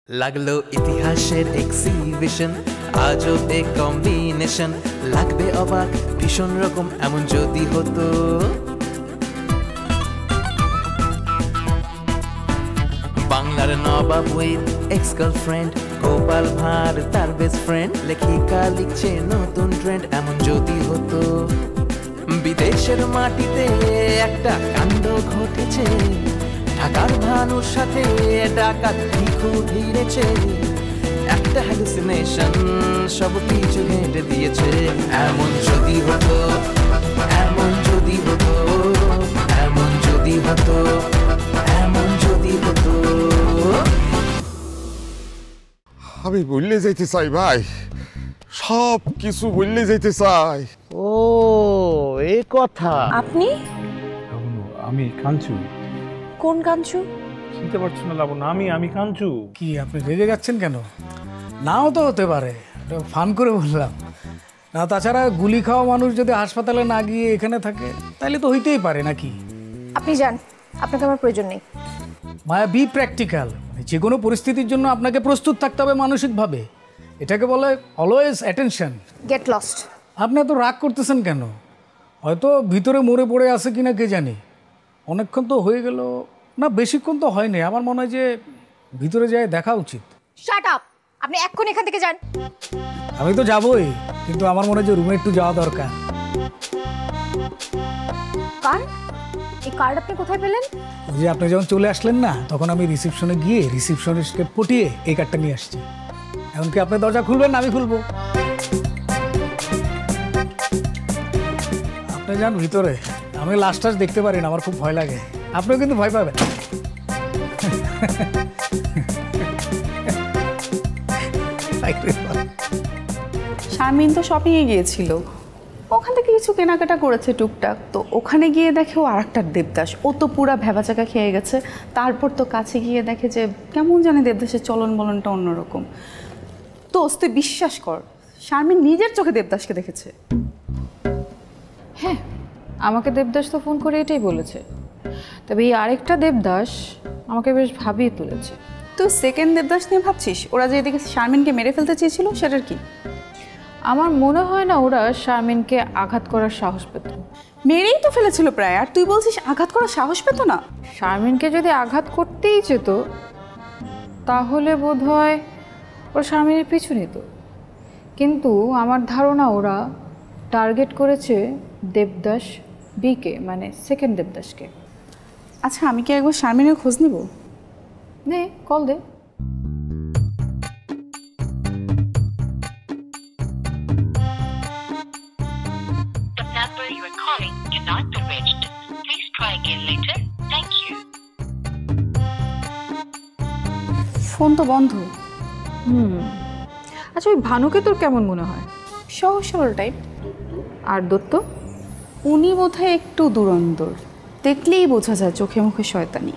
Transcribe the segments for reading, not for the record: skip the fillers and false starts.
লাগলো ইতিহাসের এক্সিবিশন, আজব এক কম্বিনেশন, লাগবে অবাক ভীষণ রকম এমন যদি হতো। বাংলার নবাব with ex girlfriend, Gopal Bhar তার বেস্ট ফ্রেন্ড, লেখিকা লিখছে নতুন ট্রেন্ড এমন যদি হতো। বিদেশের মাটিতে একটা কাণ্ড ঘটেছে, ঢাকার ভানুর সাথে ডাকাত ভিখু ভিড়েছে, একটা হ্যালুসিনেশন সব কিছু হেঁটে দিয়েছে। এমন যদি হতো, এমন যদি হতো, এমন যদি হতো, এমন যদি হতো। আমি বললে যাইতে চাই ভাই, সব কিছু বললে যাইতে চাই। ও এই কথা। আপনি? আমি কাঞ্চু। কোন কাঞ্চু? চিনতে পারছো না লাবণ্য? আমি কাঞ্চু। কি আপনি রেগে যাচ্ছেন কেন? নাও তো হতে পারে, ফান করে বললাম না। তাছাড়া গুলি খাওয়া মানুষ যদি হাসপাতালে না গিয়ে এখানে থাকে তাহলে তো হইতেই পারে নাকি। আপনি যান, আপনাকে আমার প্রয়োজন নেই। মায়া, বি প্র্যাকটিক্যাল। যে কোনো পরিস্থিতির জন্য আপনাকে প্রস্তুত থাকতে হবে মানসিকভাবে। এটাকে বলে অলওয়েজ অ্যাটেনশন। Get lost. আপনি এত রাগ করতেছেন কেন? হয়তো ভিতরে মরে পড়ে আছে কিনা কে জানে। অনেকক্ষণ তো হয়ে গেল না, বেশিক্ষণ তো হয়নি। আমার মনে হয় যে ভিতরে যায় দেখা উচিত। Shut up! আপনি এক্ষুনি এখান থেকে যান। আমি তো যাবই, কিন্তু আমার মনে হয় যে রুমে একটু যাওয়া দরকার। কার্ড? এই কার্ড আপনি কোথায় পেলেন? যে আপনি যখন চলে আসলেন না, তখন আমি রিসেপশনে গিয়ে রিসেপশনিস্টকে পটিয়ে এই কার্ডটা নিয়ে আসছি। এখন কি আপনি দরজা খুলবেন না আমি খুলবো? আপনি যান ভিতরে, আমি লাস্ট টাচ দেখতে পারি না, আমার খুব ভয় লাগে। আপনিও কিন্তু ভয় পাবেন। শারমিন তো শপিংয়ে গিয়েছিল, ওখান থেকে কিছু কেনাকাটা করেছে টুকটাক। তো ওখানে গিয়ে দেখে ও আর একটা দেবদাস, ও তো পুরা ভেবাচাকা খেয়ে গেছে। তারপর তো কাছে গিয়ে দেখে যে কেমন জানে দেবদাসের চলন বলনটা অন্যরকম। তো তুই বিশ্বাস কর, শারমিন নিজের চোখে দেবদাসকে দেখেছে। হ্যাঁ, আমাকে দেবদাস তো ফোন করে এটাই বলেছে। তবে এই আরেকটা দেবদাস আমাকে বেশ ভাবিয়ে তুলেছে। তুই সেকেন্ড দেবদাস নিয়ে ভাবছিস? ওরা যে এদিকে শারমিনকে মেরে ফেলতে চেয়েছিল সেটার কি? আমার মনে হয় না ওরা শারমিনকে আঘাত করার সাহস পেত। মেরেই তো ফেলেছিল প্রায়, আর তুই বলছিস আঘাত করার সাহস পেত না? শারমিনকে যদি আঘাত করতেই যেত তাহলে বোধহয় ওরা শারমিনের পিছু নিত। কিন্তু আমার ধারণা ওরা টার্গেট করেছে দেবদাস বিকে, মানে সেকেন্ড দেবদাসকে। আচ্ছা, আমি কি একবার শারমিনের খোঁজ নিব? নে, কল দে। ফোন তো বন্ধ। আচ্ছা, ওই ভানুকে তোর কেমন মনে হয়? সহজ সরল টাইপ। আর দত্ত? উনি বোধহয় একটু দুরন্তর, দেখলেই বোঝা যায় চোখে মুখে শয়তানি।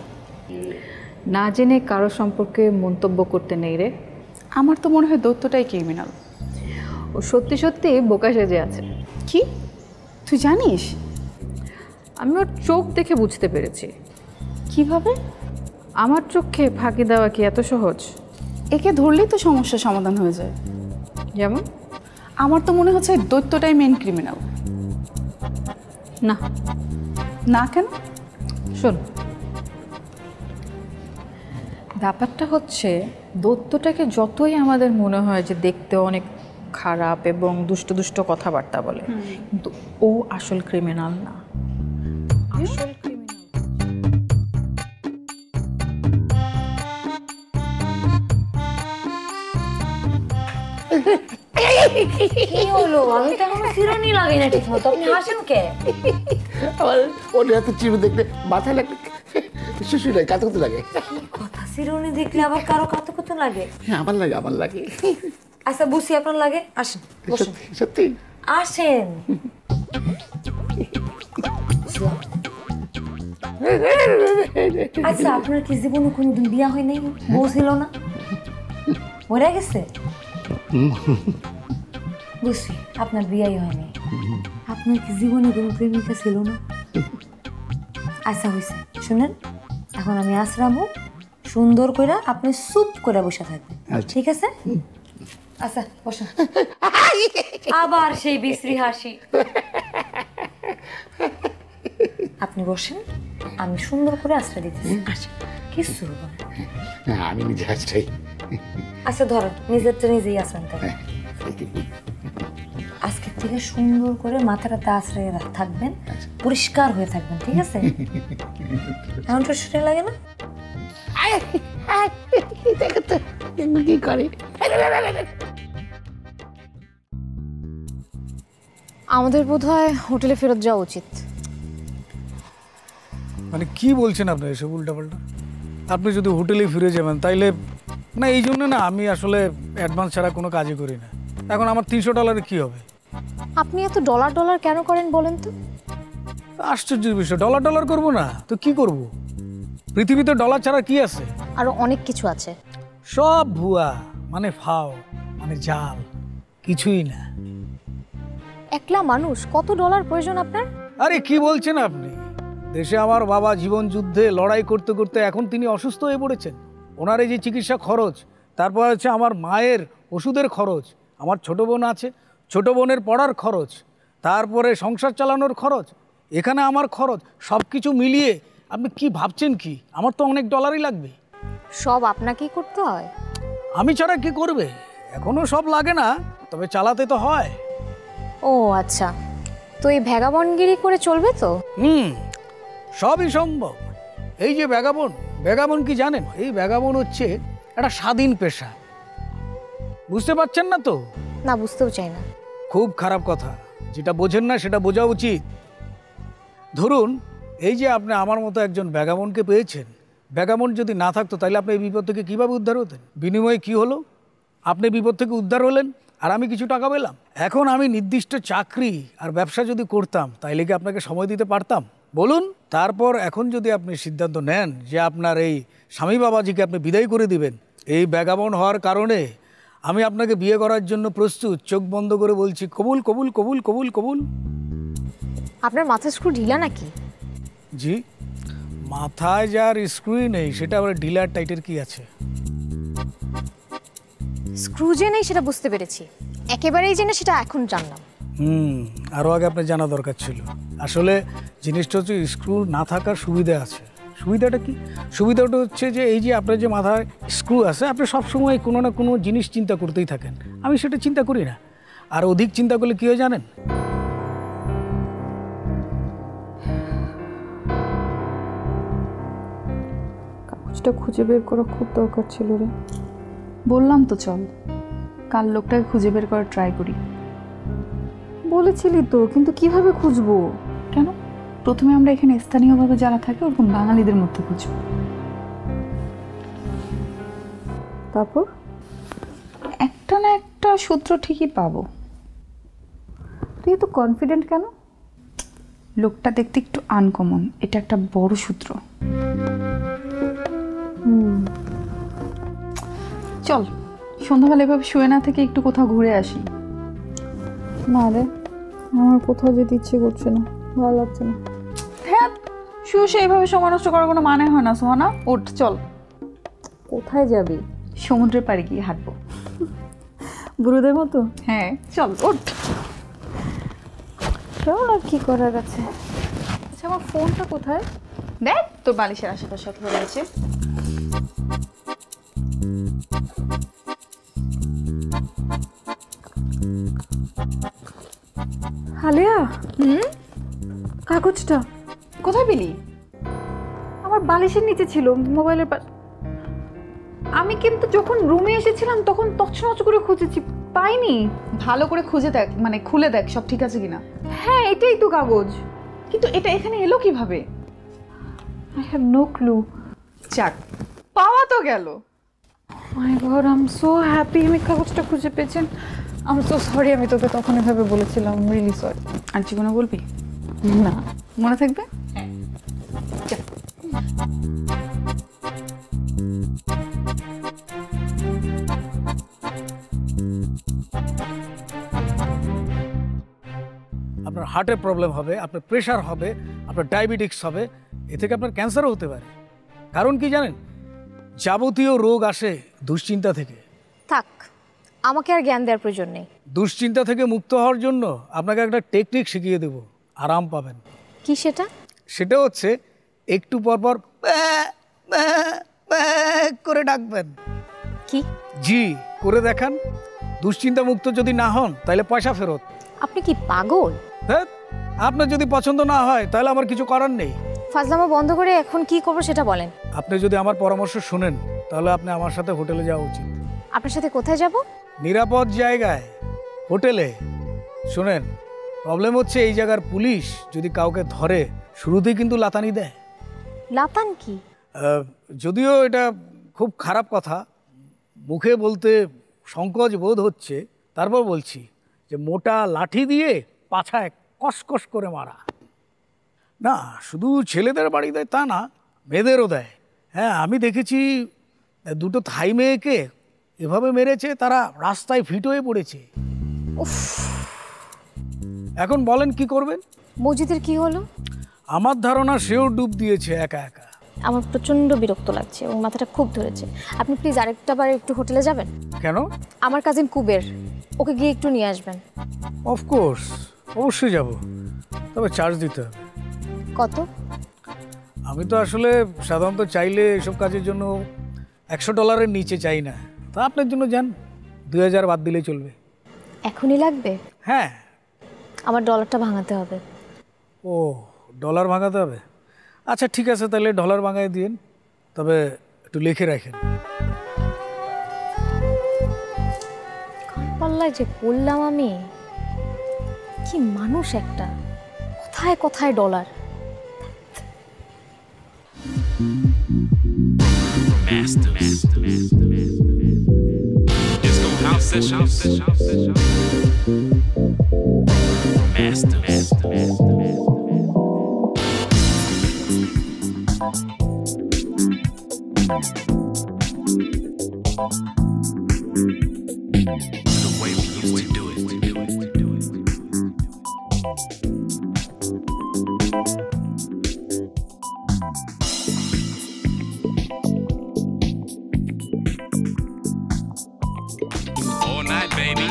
না জেনে কারো সম্পর্কে মন্তব্য করতে নেই রে। আমার তো মনে হয় দত্তটাই ক্রিমিনাল। ও সত্যি সত্যি বোকা সেজে আছে। কি তুই জানিস? আমি ওর চোখ দেখে বুঝতে পেরেছি। কিভাবে? আমার চোখে ফাঁকি দেওয়া কি এত সহজ? একে ধরলেই তো সমস্যার সমাধান হয়ে যায়। যেমন? আমার তো মনে হচ্ছে দৈত্যটাই মেন ক্রিমিনাল। না। না কেন? শোন, ব্যাপারটা হচ্ছে দত্তটাকে যতই আমাদের মনে হয় যে দেখতে অনেক খারাপ এবং দুষ্ট দুষ্ট কথাবার্তা বলে, কিন্তু ও আসল ক্রিমিনাল না। আসল ক্রিমিনাল কি হলো? আমি তো এখনো চিরুনি লাগাই না ঠিক মতো, আপনি হাসেন কে? আমার ওর এত চিরু দেখলে মাথায় লাগলে শিশু লাগে, কাতকুতো লাগে। কথা, চিরুনি দেখলে আবার কারো কাতকুতো লাগে? হ্যাঁ, আমার লাগে, আমার লাগে। আচ্ছা বুঝছি আপনার লাগে, আসেন বসুন। সত্যি আসেন। আচ্ছা, আপনার কি জীবনে কোনোদিন বিয়া হয় নাই? বউ ছিল না? মরে গেছে? বুঝছি, আপনার বিয়াই হয়নি। আপনার কি জীবনে কোনো প্রেমিকা ছিল না? আচ্ছা হয়েছে, শুনেন, এখন আমি আশ্রামও সুন্দর করে আপনি চুপ করে বসে থাকবেন, ঠিক আছে? আচ্ছা বসেন। আবার সেই বিশ্রী হাসি। আপনি বসেন, আমি সুন্দর করে আশ্রয় দিতেছি। কিছু হবে না। আমি নিজে আসছি। আচ্ছা ধরেন, নিজেরটা নিজেই আশ্রয় করেন। আজকের থেকে সুন্দর করে মাথাটা আশ্রয় থাকবেন, পরিষ্কার হয়ে থাকবেন, ঠিক আছে? এমন শুনে লাগে না? কি করে আমাদের বোধহয় হোটেলে ফেরত যাওয়া উচিত। মানে কি বলছেন আপনি এসব উল্টাপাল্টা? আপনি যদি হোটেলে ফিরে যাবেন তাইলে না, এই জন্য না আমি আসলে অ্যাডভান্স ছাড়া কোনো কাজই করি না। এখন আমার $300 কি হবে? আপনি এত ডলার ডলার কেন করেন বলেন তো? আশ্চর্যের বিষয়, ডলার ডলার করবো না তো কি করব? পৃথিবীতে ডলার ছাড়া কি আছে? আরো অনেক কিছু আছে। সব ভুয়া, মানে ফাও, মানে জাল, কিছুই না। একলা মানুষ, কত ডলার প্রয়োজন আপনার? আরে কি বলছেন আপনি? দেশে আমার বাবা জীবন যুদ্ধে লড়াই করতে করতে এখন তিনি অসুস্থ হয়ে পড়েছেন। ওনার এই যে চিকিৎসা খরচ, তারপর হচ্ছে আমার মায়ের ওষুধের খরচ, আমার ছোট বোন আছে, ছোট বোনের পড়ার খরচ, তারপরে সংসার চালানোর খরচ, এখানে আমার খরচ, সব কিছু মিলিয়ে আপনি কি ভাবছেন কি আমার তো অনেক ডলারই লাগবে। সব আপনাকেই করতে হয়? আমি ছাড়া কি করবে? এখনো সব লাগে না, তবে চালাতে তো হয়। ও আচ্ছা, তো এই ভ্যাগাবনগিরি করে চলবে তো? সবই সম্ভব। এই যে ভ্যাগাবন কি জানেন? এই ভ্যাগাবন হচ্ছে একটা স্বাধীন পেশা, বুঝতে পারছেন না তো? না, বুঝতেও চাই না। খুব খারাপ কথা, যেটা বোঝেন না সেটা বোঝা উচিত। ধরুন এই যে আপনি আমার মতো একজন ভ্যাগাবনকে পেয়েছেন, ভ্যাগাবন যদি না থাকতো তাহলে আপনি এই বিপদ থেকে কীভাবে উদ্ধার হতেন? বিনিময়ে কি হলো? আপনি বিপদ থেকে উদ্ধার হলেন আর আমি কিছু টাকা পেলাম। এখন আমি নির্দিষ্ট চাকরি আর ব্যবসা যদি করতাম তাইলে কি আপনাকে সময় দিতে পারতাম বলুন? তারপর এখন যদি আপনি সিদ্ধান্ত নেন যে আপনার এই স্বামী বাবাজিকে আপনি বিদায় করে দিবেন, এই ভ্যাগাবন হওয়ার কারণে আমি আপনাকে বিয়ে করার জন্য প্রস্তুত। চোখ বন্ধ করে বলছি, কবুল কবুল কবুল কবুল কবুল। আপনার মাথা স্ক্রু ঢিলা নাকি? জি, মাথায় যার স্ক্রুই নেই সেটা আবার ঢিলার টাইটের কি আছে? স্ক্রু যে নেই সেটা বুঝতে পেরেছি, একেবারেই জেনে সেটা এখন জানলাম। আরও আগে আপনার জানা দরকার ছিল। আসলে জিনিসটা হচ্ছে স্ক্রু না থাকার সুবিধা আছে। সুবিধাটা কি? সুবিধাটা হচ্ছে যে এই যে আপনার যে মাথায় স্ক্রু আছে, আপনি সবসময় কোনো না কোনো জিনিস চিন্তা করতেই থাকেন। আমি সেটা চিন্তা করি না। আর অধিক চিন্তা করলে কী হয় জানেন? কাগজটা খুঁজে বের করা খুব দরকার ছিল রে। বললাম তো চল কাল লোকটাকে খুঁজে বের করার ট্রাই করি। বলেছিলি তো, কিন্তু কিভাবে খুঁজবো? কেন? প্রথমে আমরা এখানে স্থানীয়ভাবে যারা থাকে ওরকম বাঙালিদের মধ্যে খুঁজবো, তারপর একটা না একটা সূত্র ঠিকই পাবো। তুই তো কনফিডেন্ট কেন? লোকটা দেখতে একটু আনকমন, এটা একটা বড় সূত্র। চল সন্ধ্যাবেলা এভাবে শুয়ে না থেকে একটু কোথাও ঘুরে আসি। না রে, আমার কোথাও যেতে ইচ্ছে করছে না, ভালো লাগছে না। হ্যাঁ, শুয়ে শুয়ে এইভাবে সময় নষ্ট করার কোনো মানে হয় না সোহানা। ওঠ চল। কোথায় যাবি? সমুদ্রের পাড়ে গিয়ে হাঁটবো। বুড়োদের মতো? হ্যাঁ চল, ওঠ। চল, আর কি করার আছে। আচ্ছা, আমার ফোনটা কোথায়? দেখ তোর বালিশের আশেপাশে ধরে আছে। হালিয়া, কাগজটা কোথায় পেলি? আমার বালিশের নিচে ছিল, মোবাইলের আমি কিন্তু যখন রুমে এসেছিলাম তখন তছনছ করে খুঁজেছি, পাইনি। ভালো করে খুঁজে দেখ, মানে খুলে দেখ সব ঠিক আছে কিনা। হ্যাঁ, এটাই তো কাগজ। কিন্তু এটা এখানে এলো কিভাবে? I have no clue. যাক, পাওয়া তো গেল। My god, I am so happy আমি কাগজটা খুঁজে পেয়েছেন। আই এম সো সরি, আমি তোকে তখন এভাবে বলেছিলাম, রিয়েলি সরি। আর জীবনে বলবি না, মনে থাকবে? আপনার হার্টের প্রবলেম হবে, আপনার প্রেশার হবে, আপনার ডায়াবেটিক্স হবে, এ থেকে আপনার ক্যান্সারও হতে পারে। কারণ কি জানেন? যাবতীয় রোগ আসে দুশ্চিন্তা থেকে। থাক, আমাকে আর জ্ঞান দেওয়ার প্রয়োজন নেই। দুশ্চিন্তা থেকে মুক্ত হওয়ার জন্য আপনাকে একটা টেকনিক শিখিয়ে দেব, আরাম পাবেন। কি সেটা? সেটা হচ্ছে একটু পরপর ব্যাঁ, ব্যাঁ, ব্যাঁ করে ডাকবেন। কি? জি, করে দেখান। দুশ্চিন্তা মুক্ত যদি না হন তাহলে পয়সা ফেরত। আপনি কি পাগল? হ্যাঁ, আপনার যদি পছন্দ না হয় তাহলে আমার কিছু করার নেই। ফাজলামো বন্ধ করে এখন কি করবো সেটা বলেন। আপনি যদি আমার পরামর্শ শুনেন তাহলে আপনি আমার সাথে হোটেলে যাওয়া উচিত। আপনার সাথে কোথায় যাব? নিরাপদ জায়গায়, হোটেলে। শুনেন, প্রবলেম হচ্ছে এই জায়গার পুলিশ যদি কাউকে ধরে শুরুতেই কিন্তু লাতানি দেয়। লাতান কি? যদিও এটা খুব খারাপ কথা, মুখে বলতে সংকোচ বোধ হচ্ছে, তারপর বলছি যে মোটা লাঠি দিয়ে পাছায় কসকস করে মারা। না, শুধু ছেলেদের বাড়ি দেয় তা না, মেয়েদেরও দেয়। হ্যাঁ, আমি দেখেছি দুটো থাই মেয়েকে এভাবে মেরেছে, তারা রাস্তায় ফিট হয়ে পড়েছে। এখন বলেন কি করবেন? মসজিদের কি হলো? আমার ধারণা সেও ডুব দিয়েছে একা একা। আমার প্রচণ্ড বিরক্ত লাগছে এবং মাথাটা খুব ধরেছে। আপনি প্লিজ আরেকটা বার একটু হোটেলে যাবেন। কেন? আমার কাজিন কুবের, ওকে গিয়ে একটু নিয়ে আসবেন। অফকোর্স, অবশ্যই যাব, তবে চার্জ দিতে হবে। কত? আমি তো আসলে সাধারণত চাইলে এসব কাজের জন্য $100 নিচে চাই না। তা আপনার জন্য যান, 2000 বাদ দিলেই চলবে। এখনই লাগবে? হ্যাঁ। আমার ডলারটা ভাঙাতে হবে। ও, ডলার ভাঙাতে হবে? আচ্ছা ঠিক আছে, তাহলে ডলার ভাঙায় দিন, তবে একটু লিখে রাখেন। পাল্লায় যে পড়লাম আমি, কি মানুষ একটা, কোথায় কোথায় ডলার। All night, baby.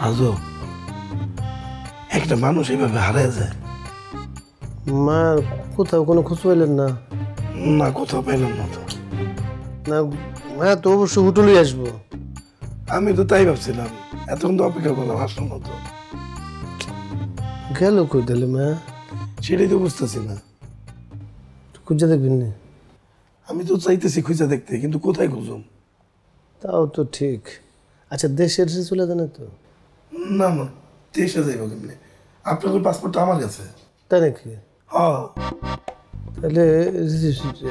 আজব, একটা মানুষ এইভাবে হারিয়ে যায়। মা কোথাও কোনো খোঁজ পাইলেন না? না, কোথাও পাইলাম না তো। না, মা তো অবশ্যই হোটেলে আসবো। আমি তো তাই ভাবছিলাম, এতক্ষণ তো অপেক্ষা করলাম, আসলাম না তো। গেল কই তাহলে মা? সেটাই তো বুঝতেছি না। খুঁজে দেখবেন না? আমি তো চাইতেছি খুঁজে দেখতে, কিন্তু কোথায় খুঁজুম? তাও তো ঠিক। আচ্ছা, দেশে চলে যান তো? না না, দেশে যাইব কেমনি? আপনার পাসপোর্টটা আমার কাছে। তাই নাকি? হ্যাঁ। তাহলে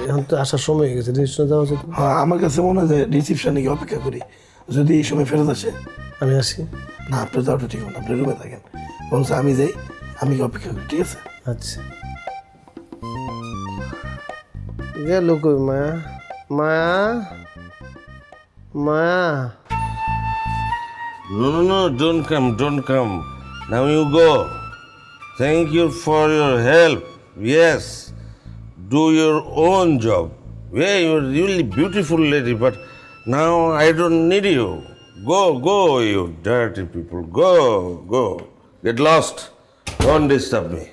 এখন তো আসার সময় হয়ে গেছে, রেজিস্ট্রেশন যাওয়া উচিত। হ্যাঁ, আমার কাছে মনে হয় যে রিসিপশনে গিয়ে অপেক্ষা করি, যদি এই সময় ফেরত আসে আমি আসি। না, আপনার যাওয়াটা ঠিক হবে না, আপনি রুমে থাকেন। বলছে আমি যাই, আমি অপেক্ষা করি, ঠিক আছে? আচ্ছা। গেল কই মা? মা, মা। No, don't come. Now you go. Thank you for your help. Yes, do your own job. Yeah, you're really beautiful lady, but now I don't need you. Go, you dirty people. Go. Get lost. Don't disturb me.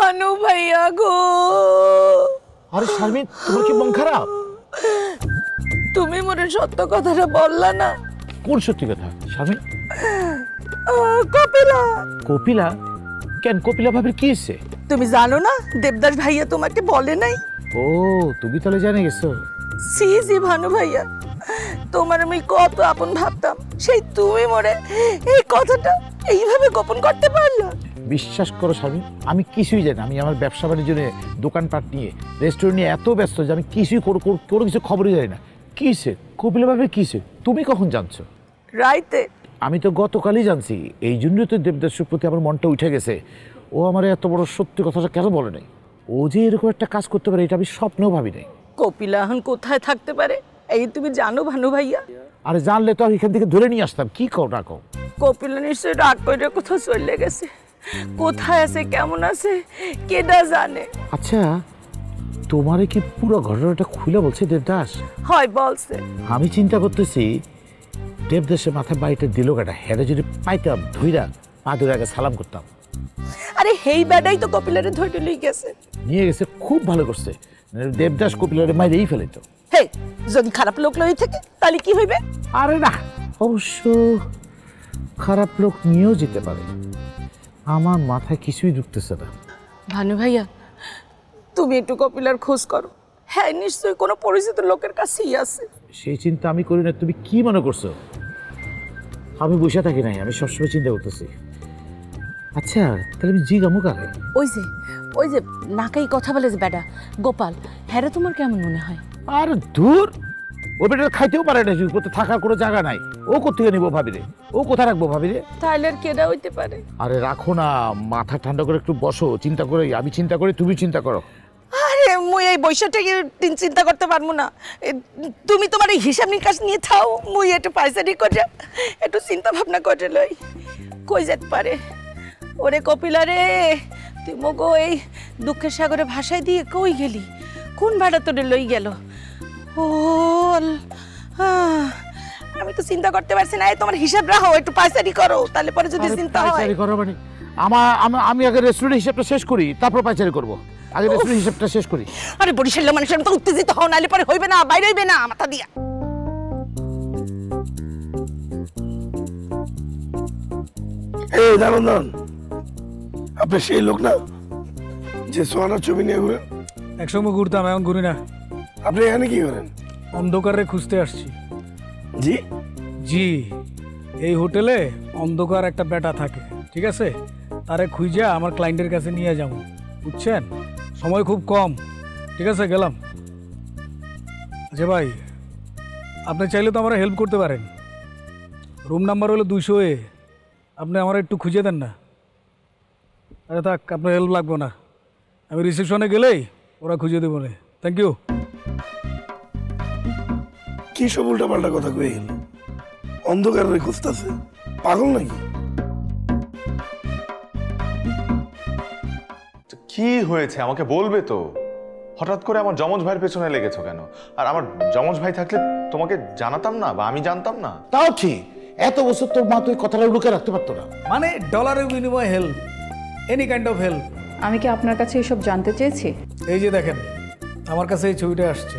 Bhanu ভাইয়া গো। আরে শারমিন, তোমার কি মন খারাপ? তুমি মোরে সত্য কথাটা বললা না। কোন সত্যি কথা শারমিন? কপিলা। কপিলা? কেন, কপিলা ভাবির কি হয়েছে? তুমি জানো না দেবদাস ভাইয়া তোমাকে বলে নাই? ও, তুমি তাহলে জেনে গেছো? সি সি ভানু ভাইয়া, তোমার আমি কত আপন ভাবতাম, সেই তুমি মোরে এই কথাটা এইভাবে গোপন করতে পারলা? বিশ্বাস করো শারমিন, আমি কিছুই জানি না। আমি আমার ব্যবসা বাণিজ্য নিয়ে, দোকানপাট নিয়ে, রেস্টুরেন্ট নিয়ে এত ব্যস্ত যে আমি কিছুই কোনো কিছু খবরই জানি না। কি হয়েছে কপিলা ভাবির? কি হয়েছে তুমি কখন জানছো? রাইতে। আমি তো গতকালই জানছি। এই জন্যই তো দেবদাসের প্রতি আমার মনটা উঠে গেছে। ও আমার এত বড় সত্যি কথাটা কেন বলে নাই? ও যে এরকম একটা কাজ করতে পারে এটা আমি স্বপ্নেও ভাবি নাই। কপিলা এখন কোথায় থাকতে পারে এই তুমি জানো ভানু ভাইয়া? আরে জানলে তো আমি এখান থেকে ধরে নিয়ে আসতাম। কি কও না কও? কপিলা নিশ্চয়ই রাগ করে কোথাও চলে গেছে। কোথায় আছে, কেমন আছে, কেডা জানে। আচ্ছা, তোমারে কি পুরো ঘটনাটা খুলে বলছে দেবদাস? হয় বলছে। আমি চিন্তা করতেছি দেবদাসের মাথায় বাড়িটা দিল কাটা, হেরে যদি পাইতাম ধইরা পা ধরে আগে সালাম করতাম। আরে হেই বেডাই তো কপিলারে ধরে লই গেছে। নিয়ে গেছে, খুব ভালো করছে। দেবদাস কপিলারে মাইরেই ফেলে তো। হে, যদি খারাপ লোক লই থাকে তাহলে কি হইবে? আরে না, অবশ্য খারাপ লোক নিয়েও যেতে পারে। আমার মাথায় কিছুই ঢুকতেছে না। ভানু ভাইয়া, তুমি একটু কপিলার খোঁজ করো। হ্যাঁ, নিশ্চয়ই কোনো পরিচিত লোকের কাছেই আছে। সেই চিন্তা আমি করি না। তুমি কি মনে করছো আমি বসে থাকি নাই? আমি সবসময় চিন্তা করতেছি। আচ্ছা, তাহলে আমি জিগামু কারে? ওই যে নাকাই কথা বলে যে বেডা গোপাল, হ্যাঁ তোমার কেমন মনে হয়? আর দূর, ও বেটা খাইতেও পারে না, থাকার কোনো জায়গা নাই। ও কোথেকে নিবো ভাবিরে? ও কোথায় রাখবো ভাবিরে? তাহলে আর কেডা হইতে পারে? আরে রাখো না, মাথা ঠান্ডা করে একটু বসো, চিন্তা করে। আমি চিন্তা করি, তুমি চিন্তা করো। আরে মুই এই বৈশাখটাকে চিন্তা করতে পারবো না। তুমি তোমার এই হিসাব নিকাশ নিয়ে থাও, মুই একটু পয়সাটি করে একটু চিন্তা ভাবনা করে লই কই যেতে পারে। ওরে কপিলা রে, তুই মগো এই দুঃখের সাগরে ভাষায় দিয়ে কই গেলি? কোন ভাড়া তোরে লই গেল? ও আমি তো চিন্তা করতে পারছি না। তোমার হিসাব রাখো, একটু পয়সাটি করো, তাহলে পরে যদি চিন্তা হয়। পাইচারি করো মানে? আমি আগে রেস্টুরেন্টের হিসাবটা শেষ করি, তারপর পাইচারি করবো। আগে রেস্টুরেন্ট হিসাবটা শেষ করি। আরে বরিশালের মানুষের মতো উত্তেজিত হও, নাহলে পরে হইবে না, বাইরে হইবে না মাথা দিয়া। এই দাঁড়ান দাঁড়ান, আপনি সেই লোক না যে সোহানার ছবি নিয়ে ঘুরেন? একসময় ঘুরতাম, এখন ঘুরি না। আপনি এখানে কি করেন? অন্ধকারে খুঁজতে আসছি। জি জি, এই হোটেলে অন্ধকার একটা বেটা থাকে, ঠিক আছে? তারে খুঁজে আমার ক্লায়েন্টের কাছে নিয়ে যাবো, বুঝছেন? সময় খুব কম, ঠিক আছে? গেলাম। আচ্ছা ভাই, আপনি চাইলে তো আমার হেল্প করতে পারেন। রুম নাম্বার হলো 200A। আপনি আমার একটু খুঁজে দেন না? আরে থাক, আপনার হেল্প লাগবে না, আমি রিসেপশনে গেলেই ওরা খুঁজে দেবো না। Thank you. কি সব উল্টাপাল্টা কথা কয়ে গেল? অন্ধকারে খুঁজতেছে, পাগল নাকি? কি হয়েছে আমাকে বলবে তো? হঠাৎ করে আমার যমজ ভাইয়ের পেছনে লেগেছো কেন? আর আমার যমজ ভাই থাকলে তোমাকে জানাতাম না, বা আমি জানতাম না? তাও ঠিক, এত বছর তোর মা তুই কথাটা লুকে রাখতে পারতো না। মানে ডলারের বিনিময়ে help, any kind of help. আমি কি আপনার কাছে এসব জানতে চেয়েছি? এই যে দেখেন, আমার কাছে এই ছবিটা আসছে।